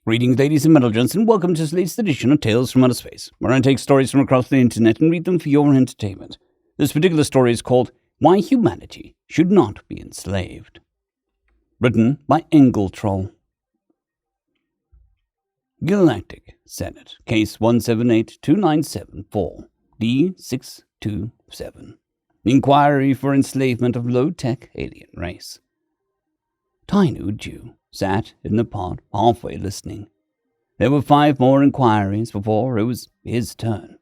Greetings, ladies and gentlemen, and welcome to this latest edition of Tales from Outer Space, where I take stories from across the internet and read them for your entertainment. This particular story is called Why Humanity Should Not Be Enslaved. Written by Troll. Galactic Senate, Case 1782974, D627. Inquiry for Enslavement of Low-Tech Alien Race. Tainu Jew sat in the pod halfway listening. There were 5 more inquiries before it was his turn.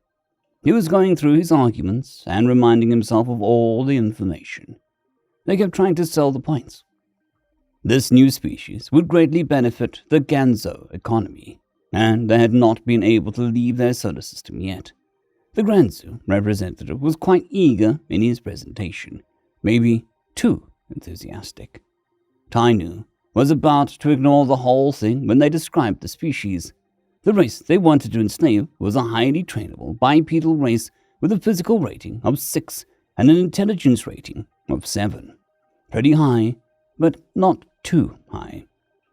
He was going through his arguments and reminding himself of all the information. They kept trying to sell the points. This new species would greatly benefit the Ganzo economy, and they had not been able to leave their solar system yet. The Granzu representative was quite eager in his presentation, maybe too enthusiastic. Tainu was about to ignore the whole thing when they described the species. The race they wanted to enslave was a highly trainable bipedal race with a physical rating of 6 and an intelligence rating of 7. Pretty high, but not too high.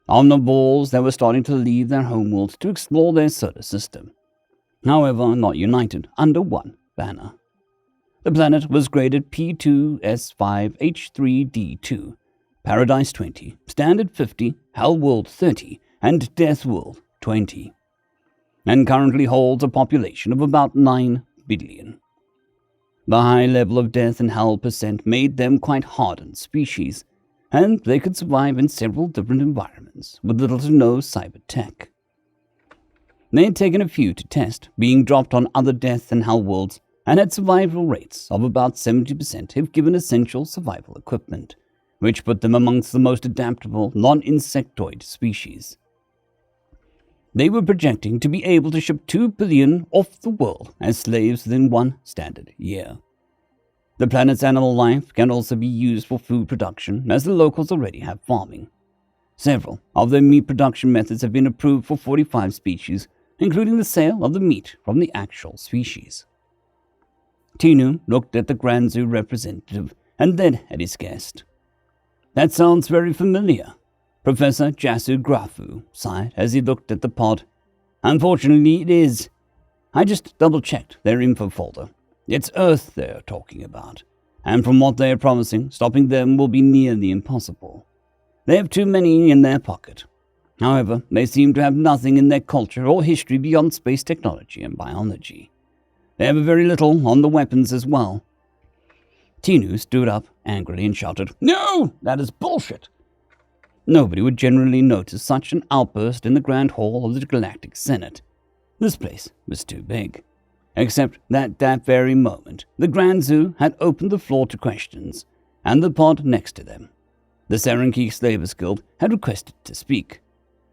Omnivores that were starting to leave their homeworld to explore their solar system. However, not united under one banner. The planet was graded P2S5H3D2, Paradise 20, Standard 50, Hellworld 30, and Deathworld 20, and currently holds a population of about 9 billion. The high level of death and hell percent made them quite hardened species, and they could survive in several different environments with little to no cyber tech. They had taken a few to test, being dropped on other death and hell worlds, and had survival rates of about 70% if given essential survival equipment, which put them amongst the most adaptable non-insectoid species. They were projecting to be able to ship 2 billion off the world as slaves within 1 standard year. The planet's animal life can also be used for food production, as the locals already have farming. Several of their meat production methods have been approved for 45 species, including the sale of the meat from the actual species. Tinu looked at the Granzu representative and then at his guest. That sounds very familiar. Professor Jasu Grafu sighed as he looked at the pod. Unfortunately, it is. I just double-checked their info folder. It's Earth they're talking about, and from what they are promising, stopping them will be nearly impossible. They have too many in their pocket. However, they seem to have nothing in their culture or history beyond space technology and biology. They have very little on the weapons as well. Tinu stood up angrily and shouted, "No! That is bullshit!" Nobody would generally notice such an outburst in the Grand Hall of the Galactic Senate. This place was too big. Except that at that very moment, the Granzu had opened the floor to questions, and the pod next to them. The Serenki Slavers Guild had requested to speak.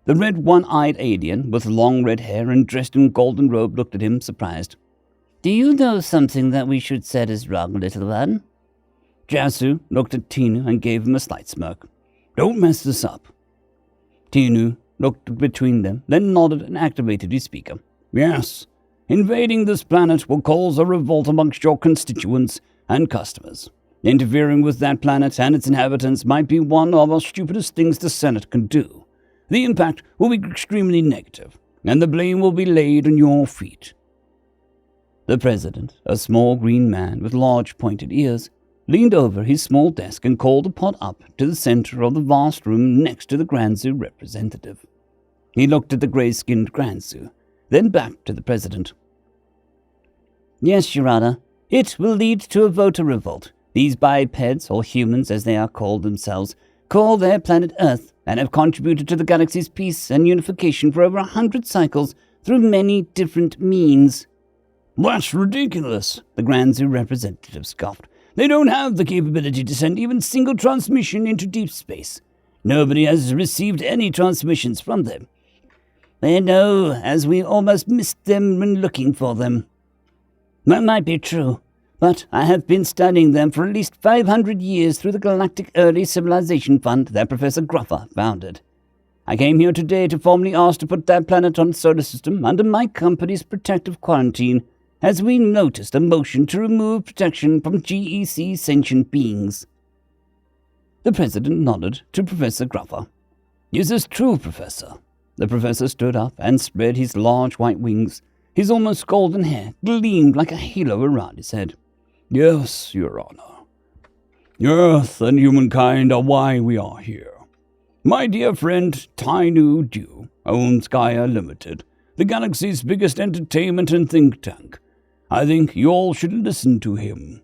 The red one-eyed alien with long red hair and dressed in golden robe looked at him, surprised. "Do you know something that we should set as wrong, little one?" Jasu looked at Tinu and gave him a slight smirk. "Don't mess this up." Tinu looked between them, then nodded and activated his speaker. "Yes, invading this planet will cause a revolt amongst your constituents and customers. Interfering with that planet and its inhabitants might be one of the stupidest things the Senate can do. The impact will be extremely negative, and the blame will be laid on your feet." The president, a small green man with large pointed ears, leaned over his small desk and called the pod up to the center of the vast room next to the Granzu representative. He looked at the gray-skinned Granzu, then back to the president. "Yes, Your Honor, it will lead to a voter revolt. These bipeds, or humans as they are called themselves, call their planet Earth and have contributed to the galaxy's peace and unification for over 100 cycles through many different means." "That's ridiculous," the Granzu representative scoffed. "They don't have the capability to send even single transmission into deep space. Nobody has received any transmissions from them." "They know, as we almost missed them when looking for them." "That might be true, but I have been studying them for at least 500 years through the Galactic Early Civilization Fund that Professor Gruffer founded. I came here today to formally ask to put that planet on the solar system under my company's protective quarantine, as we noticed a motion to remove protection from GEC sentient beings." The president nodded to Professor Gruffer. "Is this true, Professor?" The professor stood up and spread his large white wings. His almost golden hair gleamed like a halo around his head. Yes, Your Honor. Earth and humankind are why we are here. My dear friend Tainu Du owns Gaia Limited, the galaxy's biggest entertainment and think tank. I think you all should listen to him.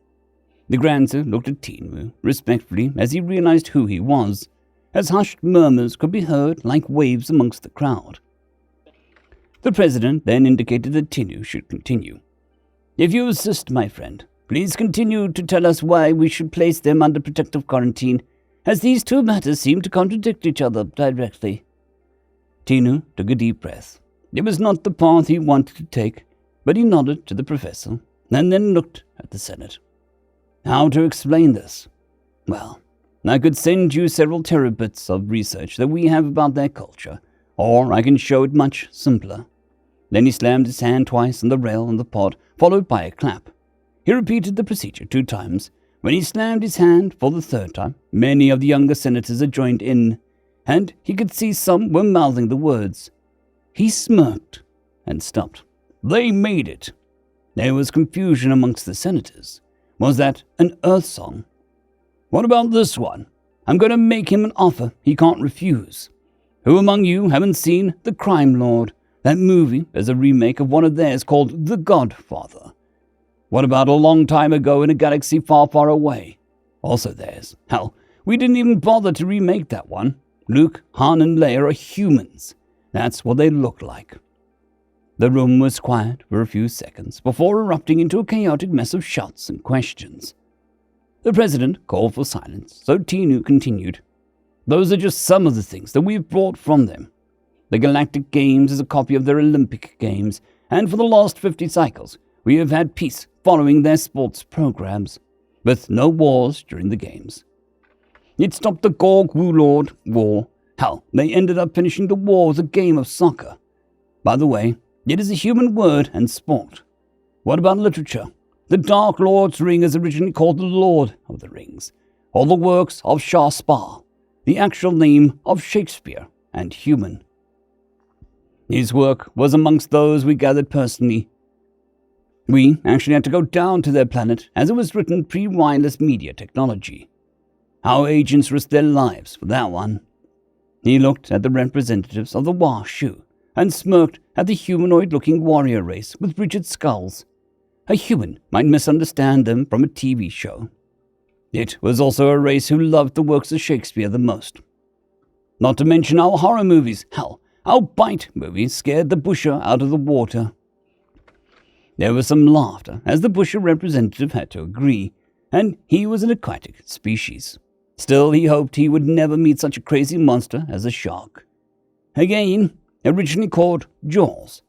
The Grandson looked at Tinu respectfully as he realized who he was, as hushed murmurs could be heard like waves amongst the crowd. The President then indicated that Tinu should continue. If you insist, my friend, please continue to tell us why we should place them under protective quarantine, as these two matters seem to contradict each other directly. Tinu took a deep breath. It was not the path he wanted to take, but he nodded to the professor and then looked at the Senate. How to explain this? Well, I could send you several terabits of research that we have about their culture, or I can show it much simpler. Then he slammed his hand twice on the rail of the pod, followed by a clap. He repeated the procedure 2 times. When he slammed his hand for the 3rd time, many of the younger senators had joined in, and he could see some were mouthing the words. He smirked and stopped. They made it. There was confusion amongst the senators. Was that an Earth song? What about this one? I'm going to make him an offer he can't refuse. Who among you haven't seen The Crime Lord? That movie is a remake of one of theirs called The Godfather. What about A Long Time Ago in a Galaxy Far, Far Away? Also theirs. Hell, we didn't even bother to remake that one. Luke, Han, and Leia are humans. That's what they look like. The room was quiet for a few seconds before erupting into a chaotic mess of shouts and questions. The President called for silence, so Tinu continued. Those are just some of the things that we've brought from them. The Galactic Games is a copy of their Olympic Games, and for the last 50 cycles, we have had peace following their sports programs, with no wars during the games. It stopped the Gorg-Wu-Lord War. Hell, they ended up finishing the war with a game of soccer. By the way, it is a human word and sport. What about literature? The Dark Lord's Ring is originally called the Lord of the Rings, or the works of Shakespeare, the actual name of Shakespeare, and human. His work was amongst those we gathered personally. We actually had to go down to their planet as it was written pre-wireless media technology. Our agents risked their lives for that one. He looked at the representatives of the Washu and smirked at the humanoid-looking warrior race with rigid skulls. A human might misunderstand them from a TV show. It was also a race who loved the works of Shakespeare the most. Not to mention our horror movies. Hell, our Bite movies scared the Busher out of the water. There was some laughter as the Busher representative had to agree, and he was an aquatic species. Still, he hoped he would never meet such a crazy monster as a shark. Again, originally called Jaws.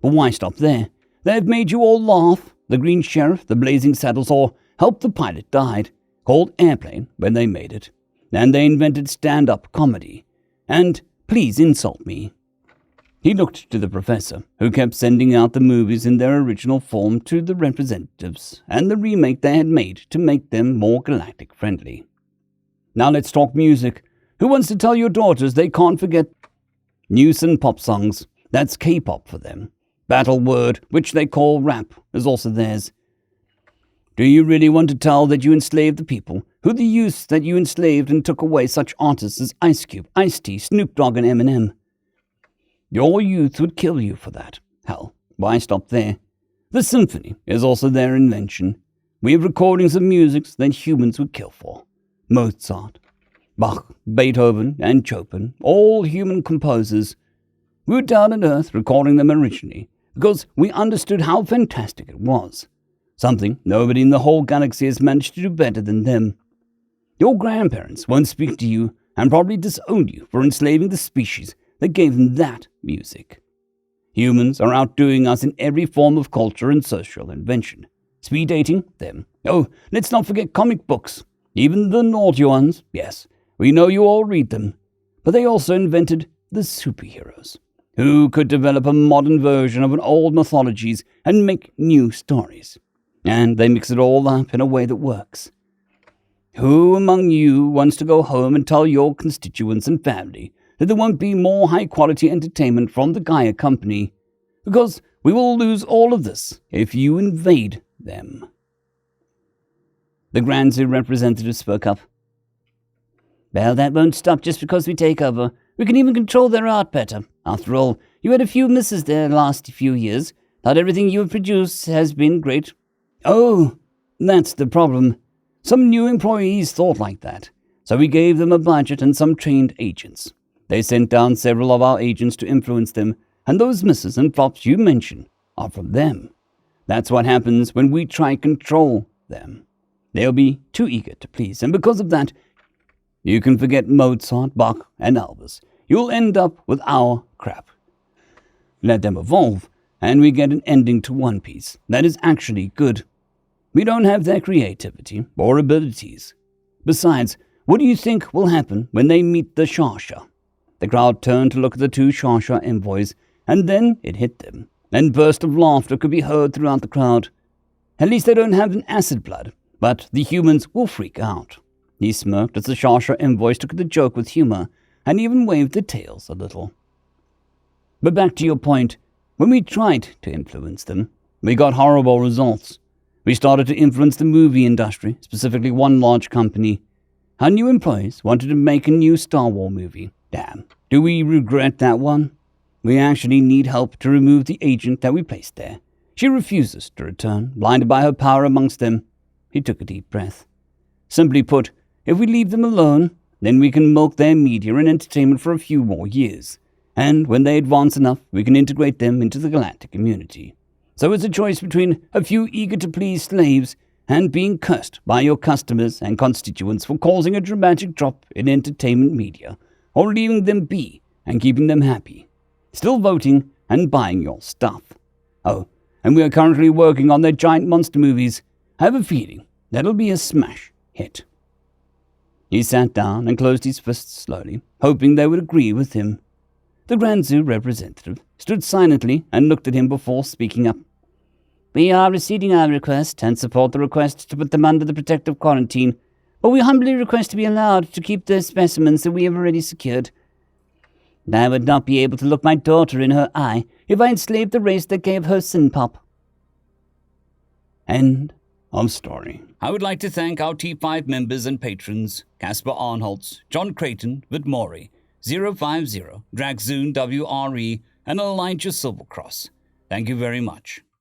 But why stop there? They have made you all laugh. The Green Sheriff, the Blazing Saddles, or Help the Pilot died, called Airplane when they made it. And they invented stand-up comedy. And Please Insult Me. He looked to the professor, who kept sending out the movies in their original form to the representatives, and the remake they had made to make them more galactic-friendly. Now let's talk music. Who wants to tell your daughters they can't forget news and pop songs? That's K-pop for them. Battle word, which they call rap, is also theirs. Do you really want to tell that you enslaved the people? Who the youths that you enslaved and took away such artists as Ice Cube, Ice-T, Snoop Dogg, and Eminem? Your youth would kill you for that. Hell, why stop there? The symphony is also their invention. We have recordings of music that humans would kill for. Mozart, Bach, Beethoven, and Chopin, all human composers. We were down on Earth recording them originally, because we understood how fantastic it was. Something nobody in the whole galaxy has managed to do better than them. Your grandparents won't speak to you and probably disown you for enslaving the species that gave them that music. Humans are outdoing us in every form of culture and social invention. Speed dating? Them. Oh, let's not forget comic books. Even the naughty ones. Yes, we know you all read them. But they also invented the superheroes, who could develop a modern version of an old mythologies and make new stories. And they mix it all up in a way that works. Who among you wants to go home and tell your constituents and family that there won't be more high-quality entertainment from the Gaia Company, because we will lose all of this if you invade them. The Grand Zoo representative spoke up. Well, that won't stop just because we take over. We can even control their art better. After all, you had a few misses there the last few years. Not everything you have produced has been great. Oh, that's the problem. Some new employees thought like that, so we gave them a budget and some trained agents. They sent down several of our agents to influence them, and those misses and flops you mention are from them. That's what happens when we try to control them. They'll be too eager to please, and because of that, you can forget Mozart, Bach, and Elvis. You'll end up with our crap. Let them evolve, and we get an ending to One Piece that is actually good. We don't have their creativity or abilities. Besides, what do you think will happen when they meet the Shasha? The crowd turned to look at the two Shasha envoys, and then it hit them. An burst of laughter could be heard throughout the crowd. At least they don't have an acid blood, but the humans will freak out. He smirked as the Shasha envoys took the joke with humor, and even waved their tails a little. But back to your point, when we tried to influence them, we got horrible results. We started to influence the movie industry, specifically one large company. Our new employees wanted to make a new Star Wars movie. Damn, do we regret that one? We actually need help to remove the agent that we placed there. She refuses to return, blinded by her power amongst them. He took a deep breath. Simply put, if we leave them alone, then we can milk their media and entertainment for a few more years. And when they advance enough, we can integrate them into the galactic community. So it's a choice between a few eager-to-please slaves and being cursed by your customers and constituents for causing a dramatic drop in entertainment media, or leaving them be and keeping them happy, still voting and buying your stuff. Oh, and we are currently working on their giant monster movies. I have a feeling that'll be a smash hit. He sat down and closed his fists slowly, hoping they would agree with him. The Grand Zoo representative stood silently and looked at him before speaking up. We are receiving our request and support the request to put them under the protective quarantine, but we humbly request to be allowed to keep the specimens that we have already secured. I would not be able to look my daughter in her eye if I enslaved the race that gave her sin pop. End of story. I would like to thank our T5 members and patrons, Casper Arnholtz, John Creighton, Vidmori, 050, Dragzoon WRE, and Elijah Silvercross. Thank you very much.